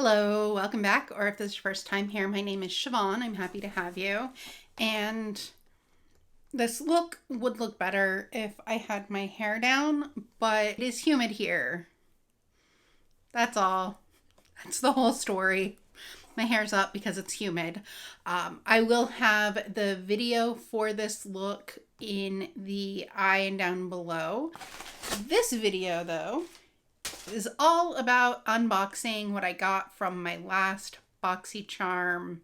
Hello, welcome back, or if this is your first time here, my name is Siobhan. I'm happy to have you. And this look would look better if I had my hair down, but it is humid here. That's all. That's the whole story. My hair's up because it's humid. I will have the video for this look in the eye and down below. This video, though, is all about unboxing what I got from my last Boxycharm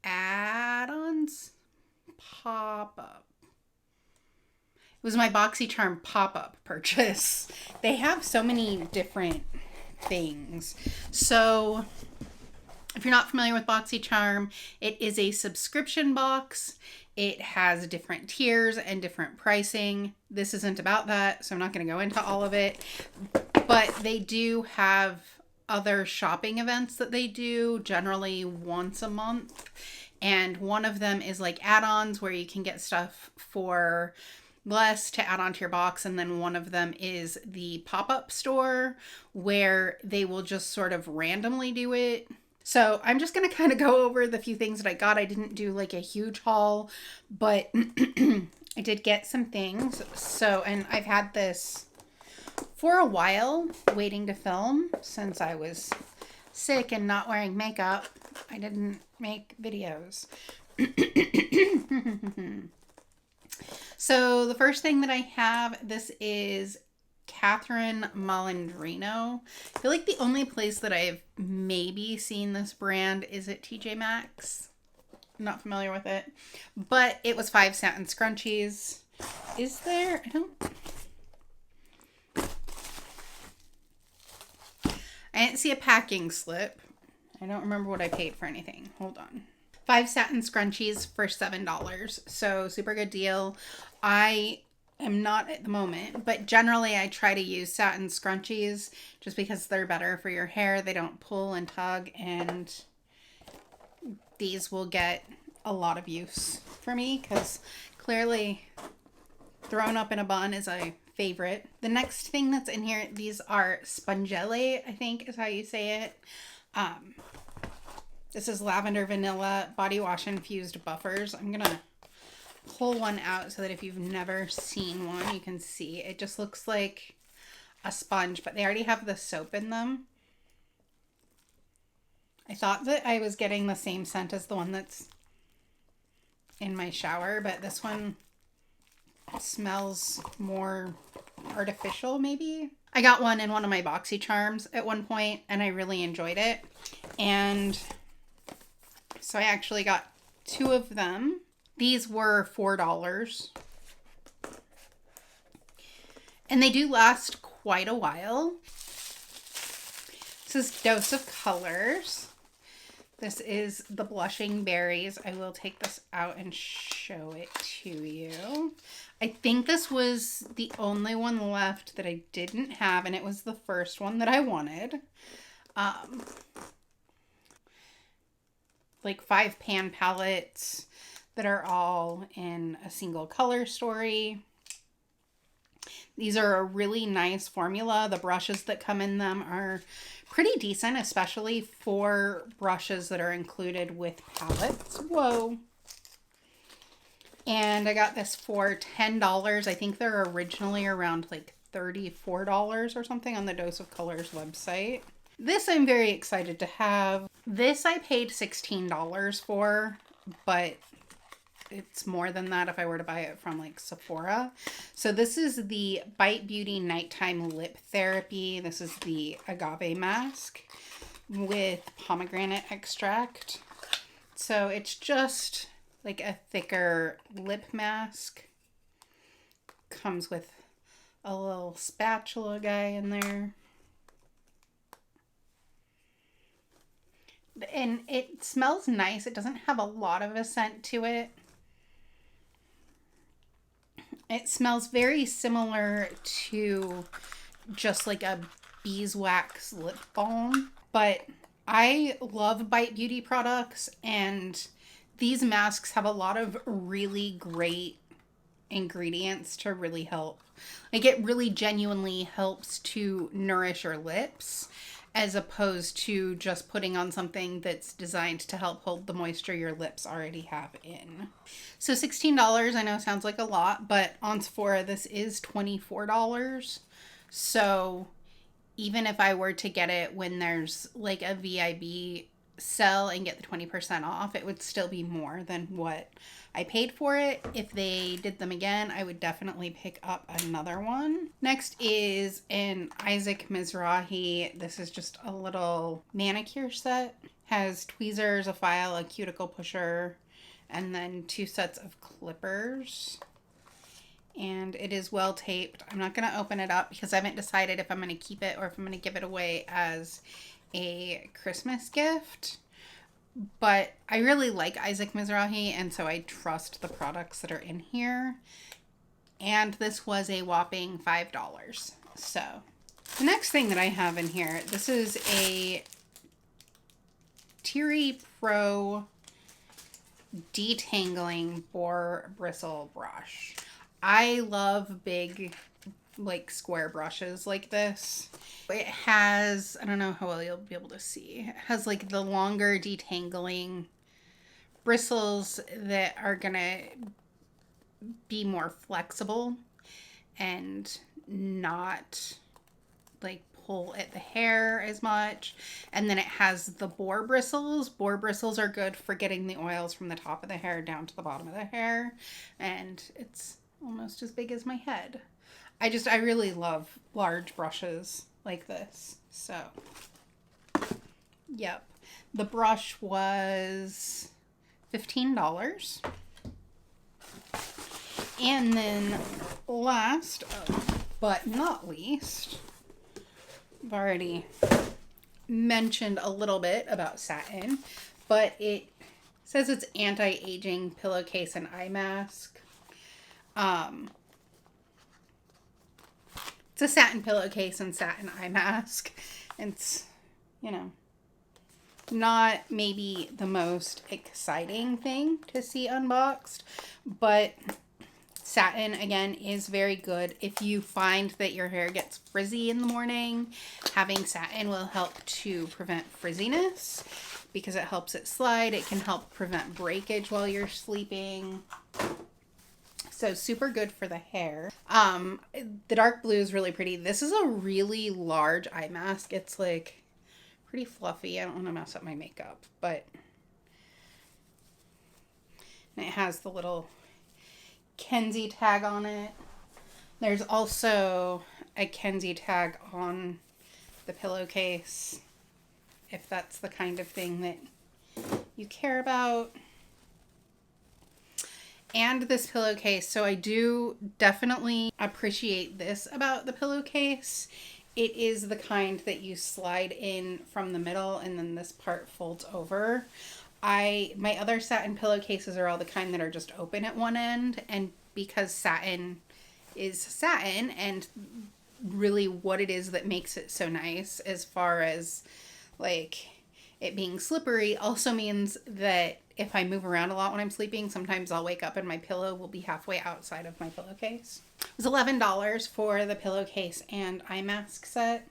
add-ons pop-up. It was my Boxycharm pop-up purchase. They have so many different things. So if you're not familiar with Boxycharm, it is a subscription box. It has different tiers and different pricing. This isn't about that, so I'm not going to go into all of it. But they do have other shopping events that they do, generally once a month. And one of them is like add-ons where you can get stuff for less to add onto your box. And then one of them is the pop-up store where they will just sort of randomly do it. So I'm just going to kind of go over the few things that I got. I didn't do like a huge haul, but I did get some things. So, and I've had this for a while waiting to film since I was sick and not wearing makeup. I didn't make videos. So the first thing that I have, this is Catherine Malandrino. I feel like the only place that I've maybe seen this brand is at TJ Maxx. I'm not familiar with it, but it was 5 Satin Scrunchies. Is there? I didn't see a packing slip. I don't remember what I paid for anything. Hold on. 5 Satin Scrunchies for $7. So super good deal. I am not at the moment, but generally I try to use satin scrunchies just because they're better for your hair. They don't pull and tug, and these will get a lot of use for me because clearly thrown up in a bun is a favorite. The next thing that's in here, these are Spun Jelly, I think is how you say it. This is lavender vanilla body wash infused buffers. I'm gonna pull one out so that if you've never seen one, you can see. It just looks like a sponge, but they already have the soap in them. I thought that I was getting the same scent as the one that's in my shower, but this one smells more artificial, maybe. I got one in one of my Boxycharms at one point, and I really enjoyed it. And so I actually got 2 of them. These were $4. And they do last quite a while. This is Dose of Colors. This is the Blushing Berries. I will take this out and show it to you. I think this was the only one left that I didn't have, and it was the first one that I wanted. Like 5 pan palettes that are all in a single color story. These are a really nice formula. The brushes that come in them are pretty decent, especially for brushes that are included with palettes. Whoa. And I got this for $10. I think they're originally around like $34 or something on the Dose of Colors website. This I'm very excited to have. This I paid $16 for, but it's more than that if I were to buy it from like Sephora. So this is the Bite Beauty Nighttime Lip Therapy. This is the agave mask with pomegranate extract. So it's just like a thicker lip mask. Comes with a little spatula guy in there. And it smells nice. It doesn't have a lot of a scent to it. It smells very similar to just like a beeswax lip balm. But I love Bite Beauty products, and these masks have a lot of really great ingredients to really help. Like, it really genuinely helps to nourish your lips. as opposed to just putting on something that's designed to help hold the moisture your lips already have in. So $16, I know sounds like a lot, but on Sephora this is $24. So even if I were to get it when there's like a VIB sell and get the 20% off, it would still be more than what I paid for it. If they did them again, I would definitely pick up another one. Next is an Isaac Mizrahi. This is just a little manicure set. Has tweezers, a file, a cuticle pusher, and then 2 sets of clippers. And it is well taped. I'm not going to open it up because I haven't decided if I'm going to keep it or if I'm going to give it away as a Christmas gift. But I really like Isaac Mizrahi, and so I trust the products that are in here. And this was a whopping $5. So the next thing that I have in here, this is a Teary Pro Detangling Boar Bristle Brush. I love big, like, square brushes like this. It has, I don't know how well you'll be able to see, it has like the longer detangling bristles that are gonna be more flexible and not like pull at the hair as much. And then it has the boar bristles. Boar bristles are good for getting the oils from the top of the hair down to the bottom of the hair, and it's almost as big as my head. I really love large brushes like this. So, yep. The brush was $15. And then last but not least, I've already mentioned a little bit about Satin, but it says it's anti-aging pillowcase and eye mask. It's a satin pillowcase and satin eye mask. It's, you know, not maybe the most exciting thing to see unboxed, but satin, again, is very good. If you find that your hair gets frizzy in the morning, having satin will help to prevent frizziness because it helps it slide. It can help prevent breakage while you're sleeping. So super good for the hair. The dark blue is really pretty. This is a really large eye mask. It's like pretty fluffy. I don't want to mess up my makeup, but and it has the little Kenzie tag on it. There's also a Kenzie tag on the pillowcase if that's the kind of thing that you care about. And this pillowcase, so I do definitely appreciate this about the pillowcase. It is the kind that you slide in from the middle and then this part folds over. My other satin pillowcases are all the kind that are just open at one end, and because satin is satin and really what it is that makes it so nice as far as like it being slippery also means that if I move around a lot when I'm sleeping, sometimes I'll wake up and my pillow will be halfway outside of my pillowcase. It was $11 for the pillowcase and eye mask set.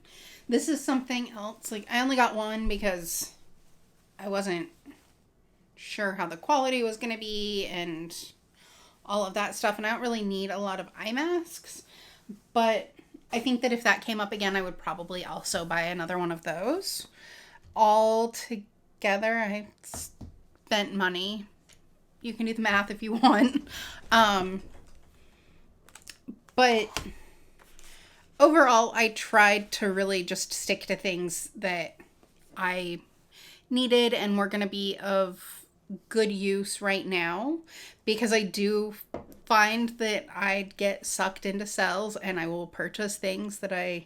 This is something else. Like, I only got one because I wasn't sure how the quality was going to be and all of that stuff. And I don't really need a lot of eye masks. But I think that if that came up again, I would probably also buy another one of those. All together, I spent money. You can do the math if you want. But overall, I tried to really just stick to things that I needed and were going to be of good use right now, because I do find that I get sucked into sales and I will purchase things that I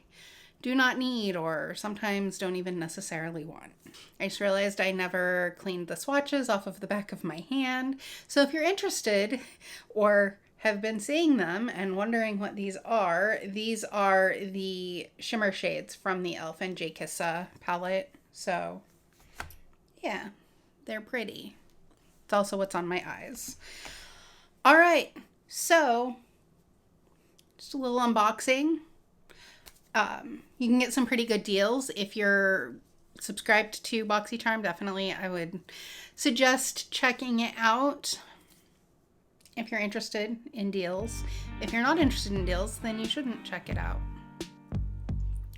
do not need or sometimes don't even necessarily want. I just realized I never cleaned the swatches off of the back of my hand. So if you're interested or have been seeing them and wondering what these are the shimmer shades from the E.L.F. and JKissa palette. So yeah, they're pretty. It's also what's on my eyes. All right, so just a little unboxing. You can get some pretty good deals if you're subscribed to Boxycharm. Definitely, I would suggest checking it out if you're interested in deals. If you're not interested in deals, then you shouldn't check it out.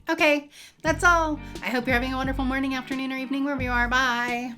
Okay, that's all. I hope you're having a wonderful morning, afternoon, or evening wherever you are. Bye.